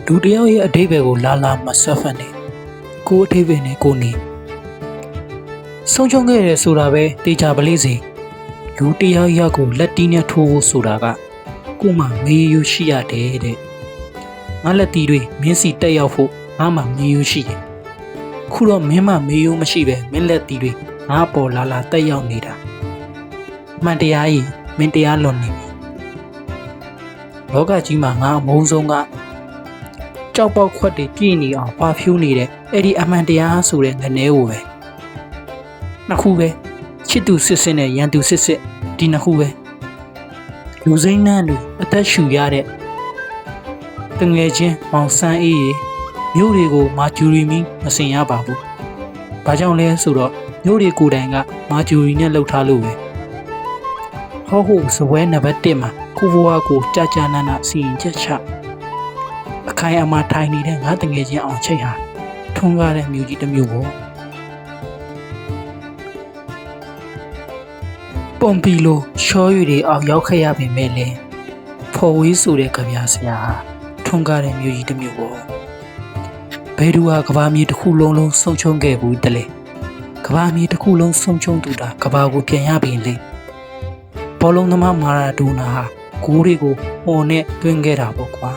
လူတယောက်ရဲ့အဓိပ္ပာယ်ကိုလာမဆက်ဖက်နဲ့ကိုအဓိပ္ပာယ်နဲ့ကိုနေဆုံးချုံခဲ့ရဆိုတာပဲတေချာပလေးစီလူတယောက်ကိုလက်တီးနဲ့ထိုးဖို့ဆိုတာကကိုမှမေးရရှိရတယ်တဲ့ငါလက်တီးတွေမင်းစီတက်ရောက်ဖို့ငါမှမေးရရှိတယ်ခုတော့မင်းမှမေးရမရှိပဲမင်းလက်တီးတွေငါပေါ်လာတက်ရောက်နေတာမှန်တရားကြီးမင်းတရားလွန်နေပြီလောကကြီးမှာငါအမုန်းဆုံးကကြောက်ပေါက်ခွက်တွေပြည့်နေအောင်ပါဖြူးနေတဲ့အဲ့ဒီအမှန်တရားဆိုတဲ့ငနဲကိုပဲနှစ်ခုပဲချစ်သူစစ်စစ်နဲ့ရန်သူစစ်စစ်ဒီနှစ်ခုပဲလူစိမ့်နှမ်းလူအသက်ရှူရတဲ့တငယ်ချင်းမောင်ဆန်းအေးရေမြို့တွေကိုမာဂျူရီမီမစင်ရပါဘူး။ဘာကြောင့်လဲဆိုတော့မြို့တွေကိုယ်တိုင်ကမာဂျူရီနဲ့လှုပ်ထားလို့ပဲ။ဟုတ်စပွဲနံပါတ်1မှာကိုဘွားကိုကြာနာနာစီရင်ချက်ချအခိုင်အမာထိုင်နေတဲ့ငါတငယ်ချင်းအောင်ချိတ်ဟာထွန်းကားတဲ့မြို့ကြီးတစ်မြို့ပေါ့။ပုံပီလိုရှောရွေတွေအောင်ရောက်ခဲ့ရပေမဲ့လည်းဖော်ဝေးဆိုတဲ့ကြပြဆရာဟာထွန်းကားတဲ့မြို့ကြီးတစ်မြို့ပေါ့ဘယ်သူဟာကဘာမြေတစ်ခုလုံးဆုံးချုံခဲ့ဘူးတလဲကဘာမြေတစ်ခုလုံးဆုံးချုံတူတာကဘာကိုပြန်ရပြီလေဘောလုံးသမားမာရာဒိုနာဟာဂိုးတွေကိုဟော်နဲ့တွင်းခဲ့တာပေါ့ကွာ